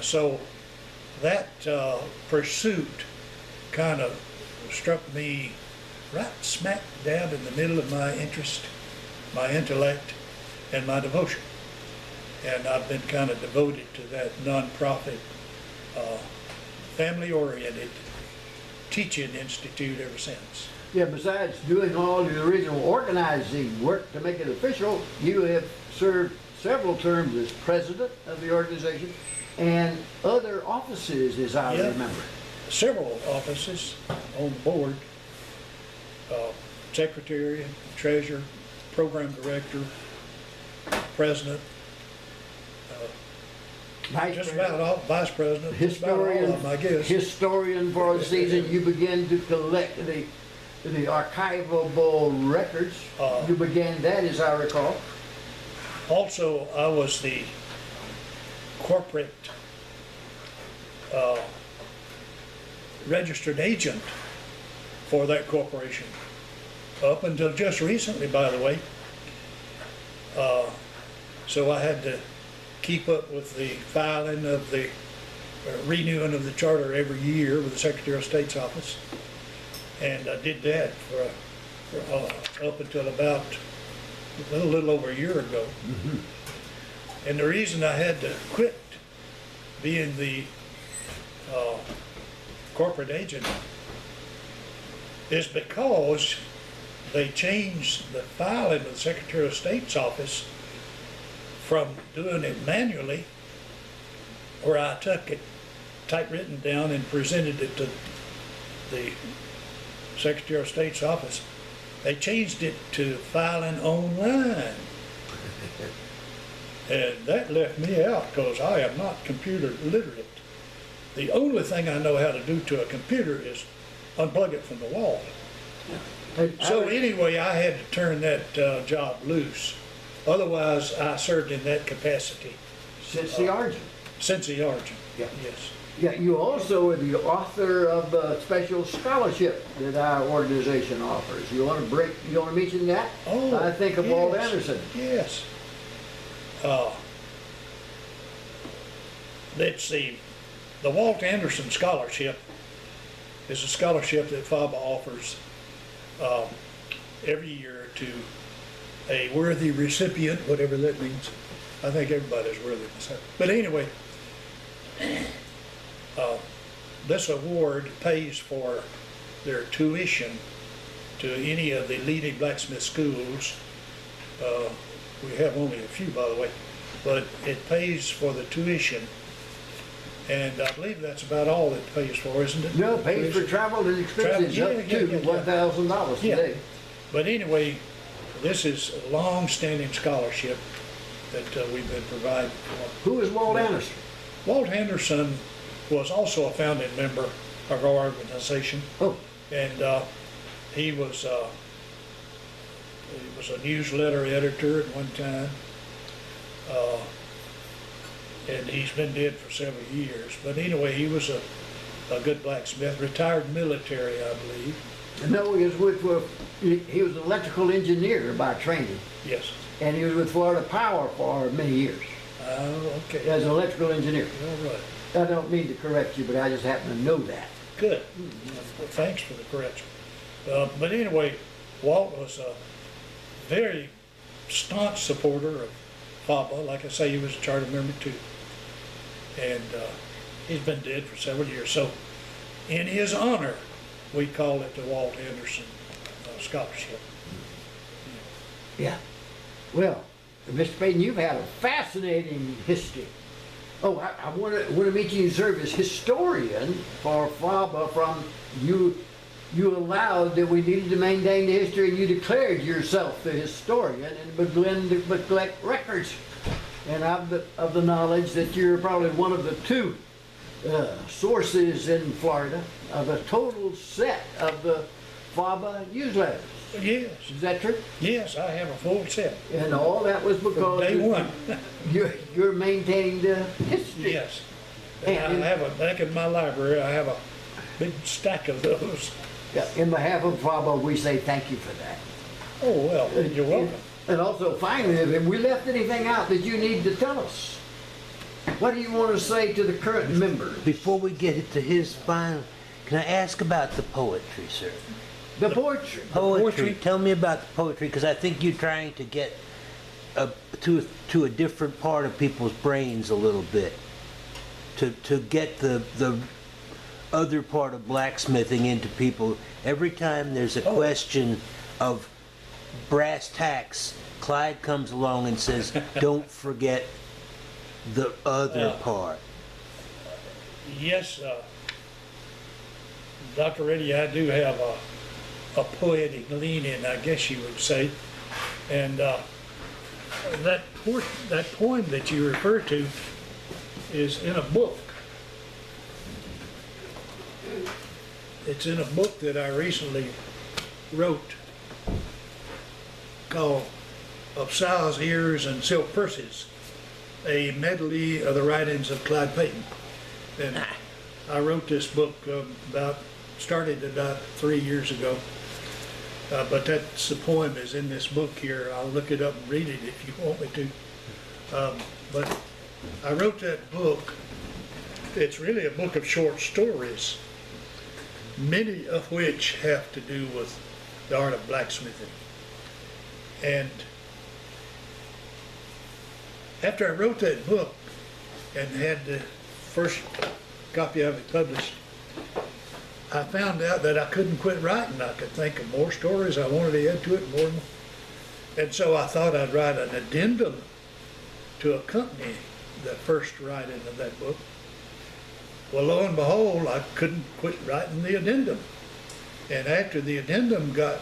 So that pursuit kind of struck me right smack dab in the middle of my interest, my intellect, and my devotion. And I've been kind of devoted to that nonprofit, family-oriented teaching institute ever since. Yeah, besides doing all the original organizing work to make it official, you have served several terms as president of the organization and other offices, as I remember. Several offices on the board, secretary, treasurer, program director, president, just about all, vice president, just about all of them, I guess. Historian for the season, you began to collect the archivable records. You began that, as I recall. Also, I was the corporate registered agent for that corporation. Up until just recently, by the way. So I had to keep up with the filing of the renewing of the charter every year with the Secretary of State's office. And I did that for up until about a little over a year ago. Mm-hmm. And the reason I had to quit being the corporate agent is because they changed the filing of the Secretary of State's office from doing it manually, where I took it typewritten down and presented it to the Secretary of State's office. They changed it to filing online. And that left me out because I am not computer literate. The only thing I know how to do to a computer is unplug it from the wall. So anyway, I had to turn that job loose. Otherwise, I served in that capacity. Since the origin. Since the origin, Yeah. yes. Yeah, you also are the author of a special scholarship that our organization offers. You want to mention that? Oh, I think of yes, Walt Anderson. Yes. Let's see. The Walt Anderson Scholarship is a scholarship that FABA offers every year to a worthy recipient, whatever that means. I think everybody's worthy of that. But anyway, this award pays for their tuition to any of the leading blacksmith schools. We have only a few, by the way, but it pays for the tuition. And I believe that's about all it pays for, isn't it? No, it pays for travel and expenses Travel, up to $1,000 today. But anyway, this is a long-standing scholarship that we've been providing for. Who is Walt Anderson? Walt Anderson was also a founding member of our organization. Oh, And he was a newsletter editor at one time. And he's been dead for several years. But anyway, he was a good blacksmith, retired military, I believe. no, he was an electrical engineer by training, Yes. and he was with Florida Power for many years Oh, okay. as an electrical engineer. All right. I don't mean to correct you, but I just happen to know that. Good. Well, thanks for the correction. But anyway, Walt was a very staunch supporter of FABA. Like I say, he was a charter member too. And he's been dead for several years. So in his honor, we call it the Walt Anderson Scholarship. Yeah. Well, Mr. Payton, you've had a fascinating history. Oh, I want to mention you serve as historian for FABA from you. You allowed that we needed to maintain the history, and you declared yourself the historian and would collect records. And of the knowledge that you're probably one of the two sources in Florida of a total set of the FABA newsletters. Yes. Is that true? Yes, I have a full set. And all that was From because day one. you're maintaining the history. Yes. And I have back in my library, I have a big stack of those. Yeah, in behalf of FABA, we say thank you for that. Oh, well, you're welcome. And also, finally, if we left anything out that you need to tell us, what do you want to say to the current members? Before we get to his final, can I ask about the poetry, sir? The poetry. Poetry. Tell me about the poetry, because I think you're trying to get to a different part of people's brains a little bit, to get the other part of blacksmithing into people. Every time there's a question of brass tacks, Clyde comes along and says, "Don't forget the other part." Yes, Dr. Reddy, I do have a poetic leaning, I guess you would say. And that poem that you refer to is in a book. It's in a book that I recently wrote called Of Sow's Ears and Silk Purses, a medley of the writings of Clyde Payton. And I wrote this book started about 3 years ago. But that's the poem is in this book here. I'll look it up and read it if you want me to. But I wrote that book. It's really a book of short stories, many of which have to do with the art of blacksmithing. And after I wrote that book and had the first copy of it published, I found out that I couldn't quit writing. I could think of more stories I wanted to add to it, more. And so I thought I'd write an addendum to accompany the first writing of that book. Well, lo and behold, I couldn't quit writing the addendum. And after the addendum got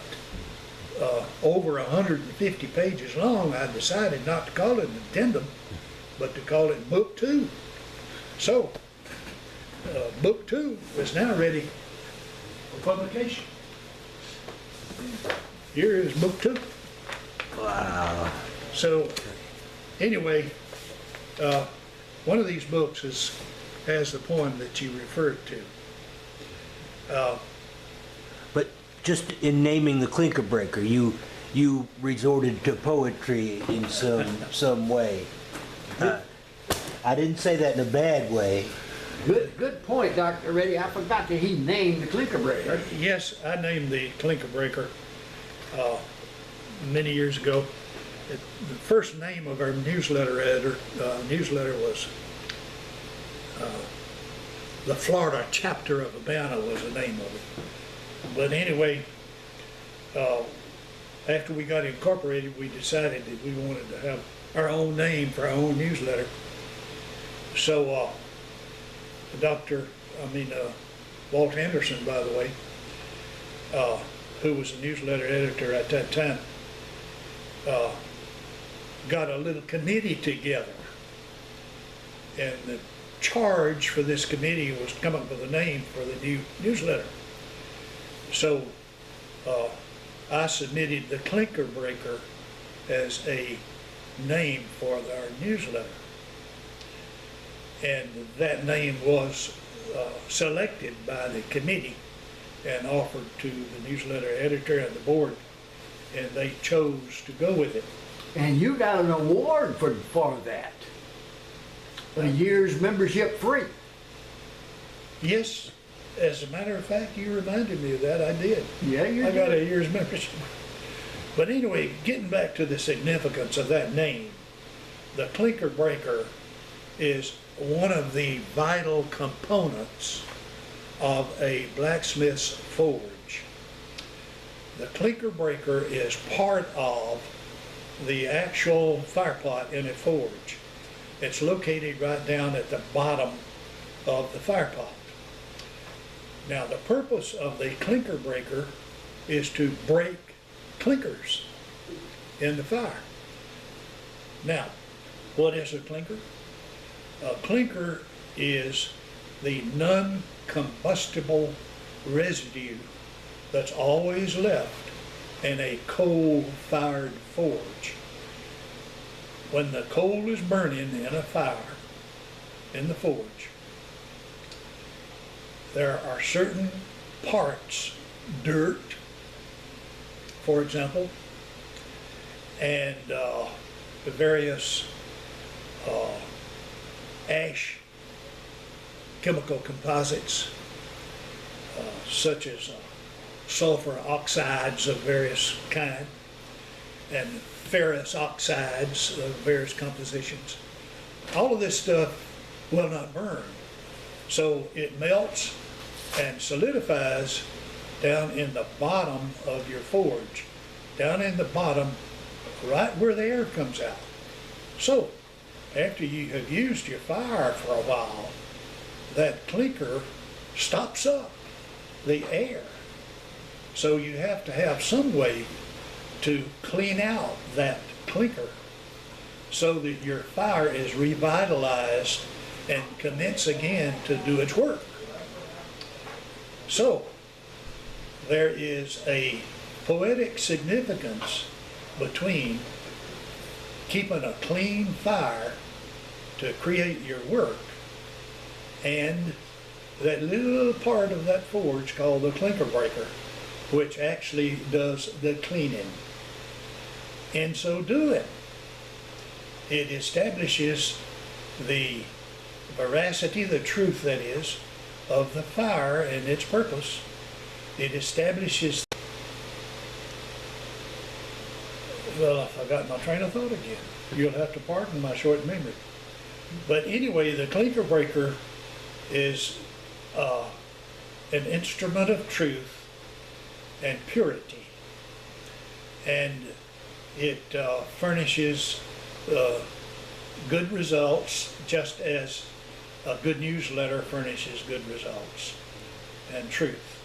over 150 pages long, I decided not to call it an addendum, but to call it Book 2. So, Book 2 is now ready for publication. Here is Book 2. Wow. So, anyway, one of these books has the poem that you referred to. But just in naming the clinker breaker, you resorted to poetry in some way. I didn't say that in a bad way. Good point, Dr. Reddy. I forgot that he named the clinker breaker. Yes, I named the clinker breaker many years ago. The first name of our newsletter editor was the Florida chapter of Urbana was the name of it. But anyway, after we got incorporated, we decided that we wanted to have our own name for our own newsletter. So Walt Anderson, by the way, who was the newsletter editor at that time, got a little committee together. And the charge for this committee was to come up with a name for the new newsletter. So I submitted the clinker breaker as a name for our newsletter. And that name was selected by the committee and offered to the newsletter editor and the board, and they chose to go with it. And you got an award for that. A year's membership free. Yes, as a matter of fact, you reminded me of that. I did. Yeah, you I did. got a year's membership. But anyway, getting back to the significance of that name, the clinker breaker is one of the vital components of a blacksmith's forge. The clinker breaker is part of the actual firepot in a forge. It's located right down at the bottom of the firepot. Now, the purpose of the clinker breaker is to break clinkers in the fire. Now, what is a clinker? A clinker is the non-combustible residue that's always left in a coal-fired forge. When the coal is burning in a fire in the forge, there are certain parts, dirt, for example, and the various ash chemical composites, such as sulfur oxides of various kind and ferrous oxides of various compositions. All of this stuff will not burn. So it melts and solidifies down in the bottom of your forge, down in the bottom, right where the air comes out. So after you have used your fire for a while, that clinker stops up the air. So you have to have some way to clean out that clinker so that your fire is revitalized and commence again to do its work. So there is a poetic significance between keeping a clean fire to create your work and that little part of that forge called the clinker breaker, which actually does the cleaning. In so doing, it establishes the veracity, the truth that is, of the fire and its purpose. It establishes, well, I forgot my train of thought again. You'll have to pardon my short memory. But anyway, the clinker breaker is an instrument of truth and purity. And it furnishes good results, just as a good newsletter furnishes good results and truth.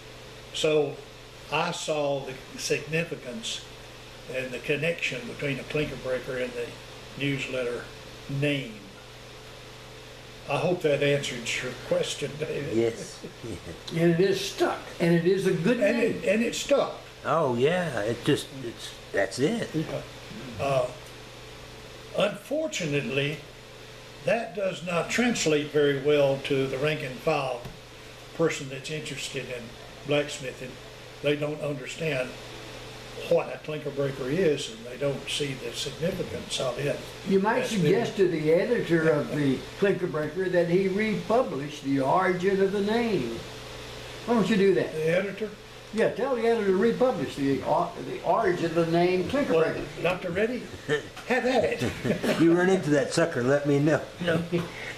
So I saw the significance and the connection between the clinker breaker and the newsletter name. I hope that answered your question, David. Yes. And it is stuck, and it is a good name. And it stuck. Oh, yeah, that's it. Unfortunately, that does not translate very well to the rank and file person that's interested in blacksmithing. They don't understand what a clinker breaker is, and they don't see the significance of it. You might That's suggest to the editor of the clinker breaker that he republish the origin of the name. Why don't you do that? The editor? Yeah, tell the editor to republish the origin of the name clinker Well, breaker. Dr. Reddy, have at it. You run into that sucker, let me know. No,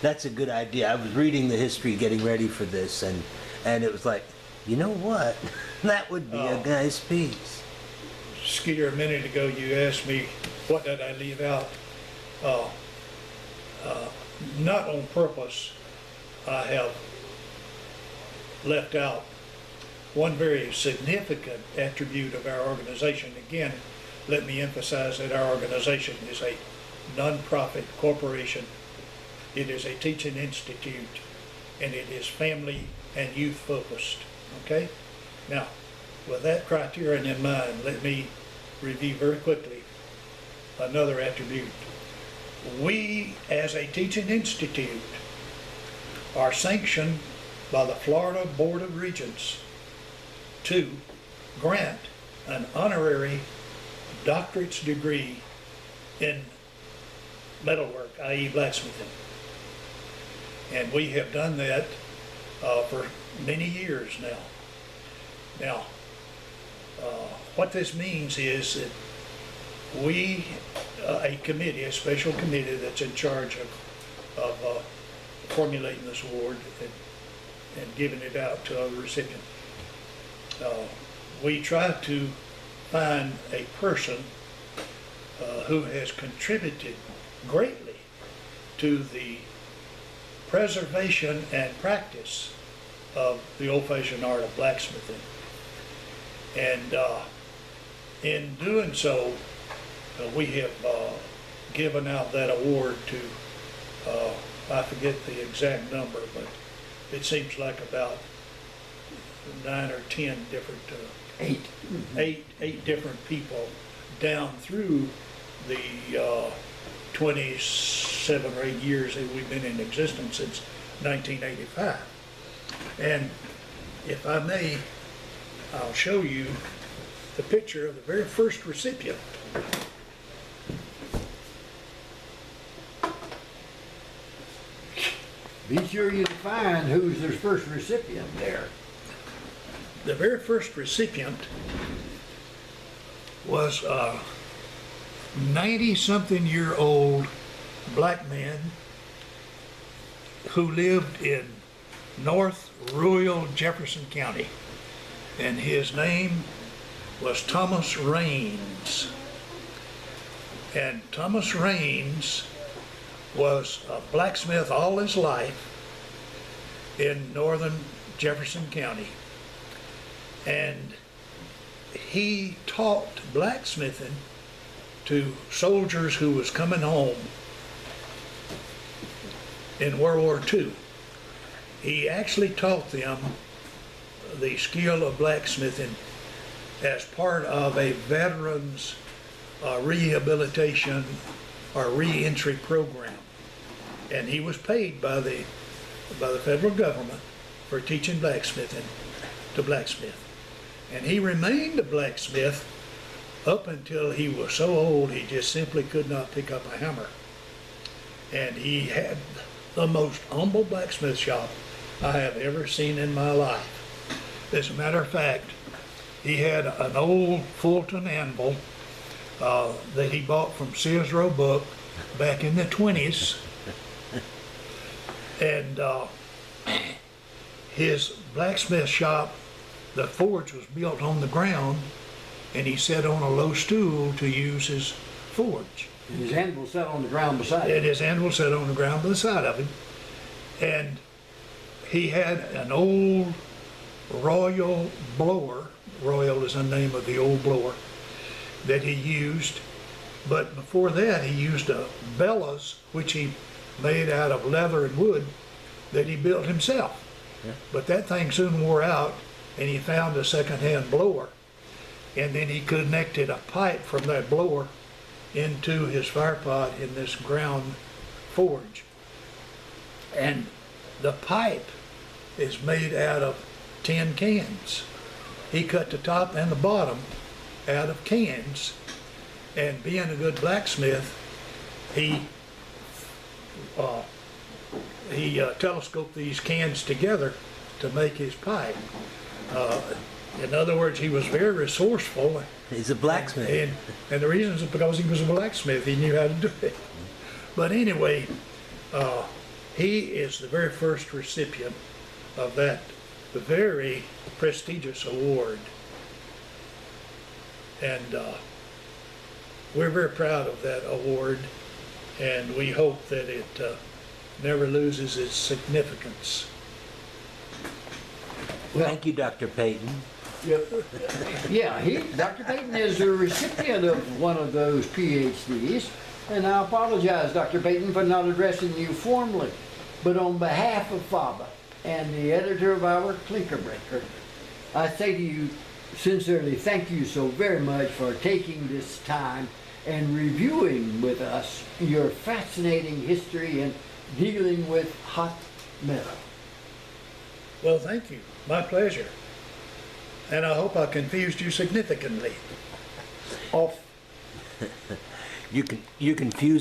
that's a good idea. I was reading the history, getting ready for this, and it was like, you know what? That would be a nice piece. Skeeter, a minute ago you asked me what did I leave out. Not on purpose, I have left out one very significant attribute of our organization. Again, let me emphasize that our organization is a nonprofit corporation. It is a teaching institute, and it is family and youth focused. Okay? Now, with that criterion in mind, let me review very quickly another attribute. We, as a teaching institute, are sanctioned by the Florida Board of Regents to grant an honorary doctorate's degree in metalwork, i.e. blacksmithing. And we have done that for many years now. Now, what this means is that we, a committee, a special committee that's in charge of formulating this award and giving it out to a recipient, we try to find a person who has contributed greatly to the preservation and practice of the old-fashioned art of blacksmithing. And in doing so, we have given out that award to, I forget the exact number, but it seems like about 9 or 10 different, eight different people down through the 27 or 8 years that we've been in existence, since 1985. And if I may, I'll show you the picture of the very first recipient. Be sure you define who's their first recipient there. The very first recipient was a 90-something-year-old black man who lived in North Rural Jefferson County, and his name was Thomas Raines. And Thomas Raines was a blacksmith all his life in northern Jefferson County. And he taught blacksmithing to soldiers who was coming home in World War II. He actually taught them the skill of blacksmithing as part of a veterans rehabilitation or re-entry program. And he was paid by the federal government for teaching blacksmithing to blacksmith. And he remained a blacksmith up until he was so old he just simply could not pick up a hammer. And he had the most humble blacksmith shop I have ever seen in my life. As a matter of fact, he had an old Fulton anvil that he bought from Sears Roebuck back in the 20s. And his blacksmith shop, the forge was built on the ground, and he sat on a low stool to use his forge. His anvil sat on the ground beside And him. his anvil sat on the ground by the side of him. And he had an old Royal blower, Royal is the name of the old blower, that he used. But before that, he used a bellows, which he made out of leather and wood, that he built himself. Yeah. But that thing soon wore out, and he found a second-hand blower. And then he connected a pipe from that blower into his fire pot in this ground forge. And the pipe is made out of tin cans. He cut the top and the bottom out of cans, and being a good blacksmith, he telescoped these cans together to make his pipe. In other words, he was very resourceful. He's a blacksmith. And the reason is because he was a blacksmith. He knew how to do it. But anyway, he is the very first recipient of that very prestigious award. And we're very proud of that award, and we hope that it never loses its significance. Thank you, Dr. Payton. Yeah, Dr. Payton is a recipient of one of those PhDs, and I apologize, Dr. Payton, for not addressing you formally, but on behalf of FABA and the editor of our Clinker Breaker, I say to you sincerely, thank you so very much for taking this time and reviewing with us your fascinating history and dealing with hot metal. Well, thank you. My pleasure. And I hope I confused you significantly. Off. You confuse